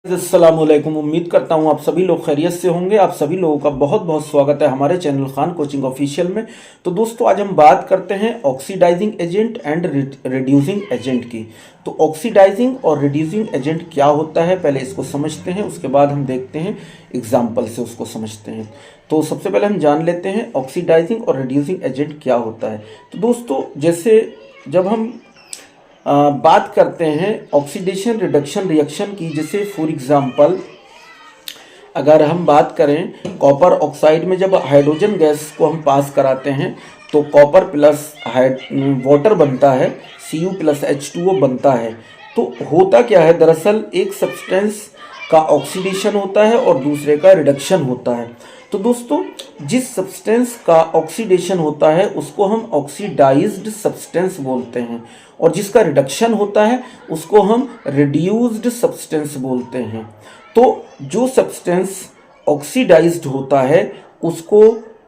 अस्सलामुअलैकुम। उम्मीद करता हूँ आप सभी लोग खैरियत से होंगे। आप सभी लोगों का बहुत बहुत स्वागत है हमारे चैनल खान कोचिंग ऑफिशियल में। तो दोस्तों आज हम बात करते हैं oxidising agent and reducing agent की। तो ऑक्सीडाइजिंग और रिड्यूसिंग एजेंट क्या होता है, पहले इसको समझते हैं, उसके बाद हम देखते हैं एग्जाम्पल से उसको समझते हैं। तो सबसे पहले हम जान लेते हैं ऑक्सीडाइजिंग और रिड्यूसिंग एजेंट क्या होता है। तो दोस्तों जैसे जब हम बात करते हैं ऑक्सीडेशन रिडक्शन रिएक्शन की, जैसे फॉर एग्जांपल अगर हम बात करें कॉपर ऑक्साइड में जब हाइड्रोजन गैस को हम पास कराते हैं तो कॉपर प्लस वाटर बनता है, Cu प्लस H2O बनता है। तो होता क्या है, दरअसल एक सब्सटेंस का ऑक्सीडेशन होता है और दूसरे का रिडक्शन होता है। तो दोस्तों जिस सब्सटेंस का ऑक्सीडेशन होता है उसको हम ऑक्सीडाइज्ड सब्सटेंस बोलते हैं और जिसका रिडक्शन होता है उसको हम रिड्यूस्ड सब्सटेंस बोलते हैं। तो जो सब्सटेंस ऑक्सीडाइज्ड होता है उसको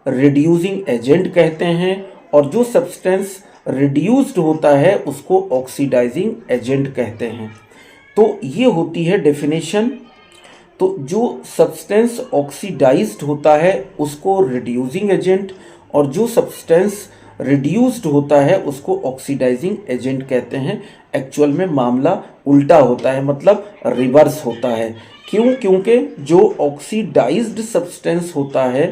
रिड्यूसिंग एजेंट कहते हैं और जो सब्सटेंस रिड्यूस्ड होता है उसको ऑक्सीडाइजिंग एजेंट कहते हैं। तो ये होती है डेफिनेशन। तो जो सब्सटेंस ऑक्सीडाइज्ड होता है उसको रिड्यूसिंग एजेंट और जो सब्सटेंस रिड्यूस्ड होता है उसको ऑक्सीडाइजिंग एजेंट कहते हैं। एक्चुअल में मामला उल्टा होता है, मतलब रिवर्स होता है। क्यों? क्योंकि जो ऑक्सीडाइज्ड सब्सटेंस होता है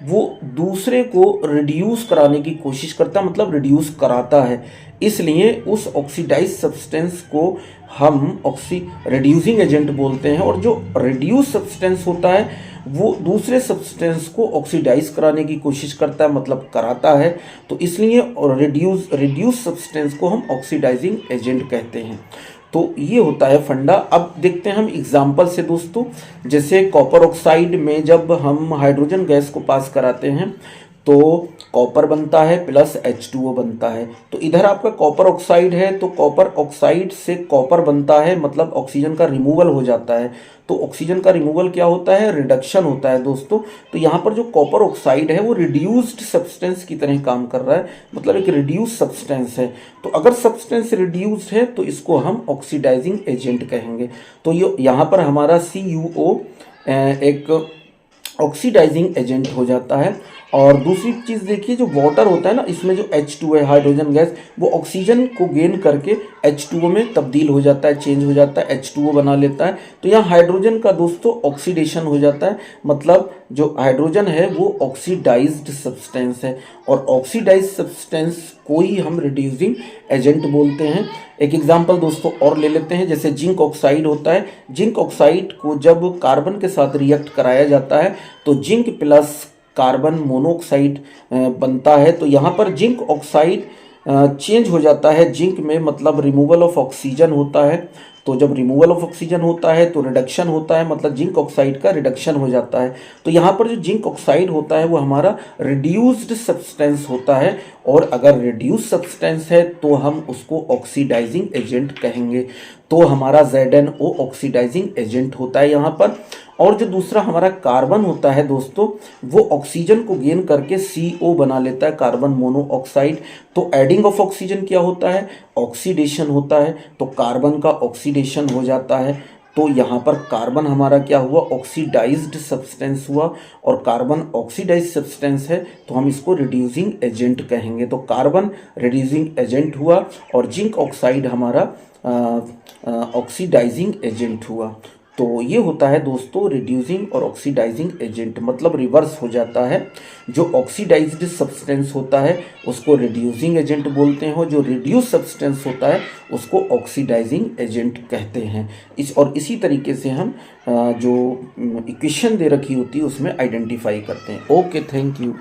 वो दूसरे को रिड्यूस कराने की कोशिश करता है, मतलब रिड्यूस कराता है। इसलिए उस ऑक्सीडाइज सब्सटेंस को हम रिड्यूसिंग एजेंट बोलते हैं और जो रिड्यूस सब्सटेंस होता है वो दूसरे सब्सटेंस को ऑक्सीडाइज कराने की कोशिश करता है, मतलब कराता है। तो इसलिए रिड्यूस सब्सटेंस को हम ऑक्सीडाइजिंग एजेंट कहते हैं। तो ये होता है फंडा। अब देखते हैं हम एग्जाम्पल से दोस्तों। जैसे कॉपर ऑक्साइड में जब हम हाइड्रोजन गैस को पास कराते हैं तो कॉपर बनता है प्लस H2O बनता है। तो इधर आपका कॉपर ऑक्साइड है तो कॉपर ऑक्साइड से कॉपर बनता है, मतलब ऑक्सीजन का रिमूवल हो जाता है। तो ऑक्सीजन का रिमूवल क्या होता है, रिडक्शन होता है दोस्तों। तो यहाँ पर जो कॉपर ऑक्साइड है वो रिड्यूस्ड सब्सटेंस की तरह काम कर रहा है, मतलब एक रिड्यूस सब्सटेंस है। तो अगर सब्सटेंस रिड्यूस्ड है तो इसको हम ऑक्सीडाइजिंग एजेंट कहेंगे। तो ये यहाँ पर हमारा CuO एक ऑक्सीडाइजिंग एजेंट हो जाता है। और दूसरी चीज़ देखिए, जो वाटर होता है ना, इसमें जो H2 है हाइड्रोजन गैस, वो ऑक्सीजन को गेन करके H2O में तब्दील हो जाता है, चेंज हो जाता है, H2O बना लेता है। तो यहाँ हाइड्रोजन का दोस्तों ऑक्सीडेशन हो जाता है, मतलब जो हाइड्रोजन है वो ऑक्सीडाइज्ड सब्सटेंस है और ऑक्सीडाइज्ड सब्सटेंस को ही हम रिड्यूसिंग एजेंट बोलते हैं। एक एग्जांपल दोस्तों और ले लेते हैं। जैसे जिंक ऑक्साइड होता है, जिंक ऑक्साइड को जब कार्बन के साथ रिएक्ट कराया जाता है तो जिंक प्लस कार्बन मोनोऑक्साइड बनता है। तो यहाँ पर जिंक ऑक्साइड चेंज हो जाता है जिंक में, मतलब रिमूवल ऑफ ऑक्सीजन होता है। तो जब रिमूवल ऑफ ऑक्सीजन होता है तो रिडक्शन होता है, मतलब जिंक ऑक्साइड का रिडक्शन हो जाता है। तो यहाँ पर जो जिंक ऑक्साइड होता है वो हमारा रिड्यूस्ड सब्सटेंस होता है और अगर रिड्यूस सब्सटेंस है तो हम उसको ऑक्सीडाइजिंग एजेंट कहेंगे। तो हमारा ZnO ऑक्सीडाइजिंग एजेंट होता है यहाँ पर। और जो दूसरा हमारा कार्बन होता है दोस्तों, वो ऑक्सीजन को गेन करके CO बना लेता है, कार्बन मोनोऑक्साइड। तो एडिंग ऑफ ऑक्सीजन क्या होता है, ऑक्सीडेशन होता है। तो कार्बन का ऑक्सीडेशन हो जाता है। तो यहाँ पर कार्बन हमारा क्या हुआ, ऑक्सीडाइज्ड सब्सटेंस हुआ और कार्बन ऑक्सीडाइज्ड सब्सटेंस है तो हम इसको रिड्यूसिंग एजेंट कहेंगे। तो कार्बन रिड्यूसिंग एजेंट हुआ और जिंक ऑक्साइड हमारा ऑक्सीडाइजिंग एजेंट हुआ। तो ये होता है दोस्तों रिड्यूसिंग और ऑक्सीडाइजिंग एजेंट, मतलब रिवर्स हो जाता है। जो ऑक्सीडाइज्ड सब्सटेंस होता है उसको रिड्यूसिंग एजेंट बोलते हैं और जो रिड्यूस सब्सटेंस होता है उसको ऑक्सीडाइजिंग एजेंट कहते हैं। इसी तरीके से हम जो इक्वेशन दे रखी होती है उसमें आइडेंटिफाई करते हैं। Okay, thank you.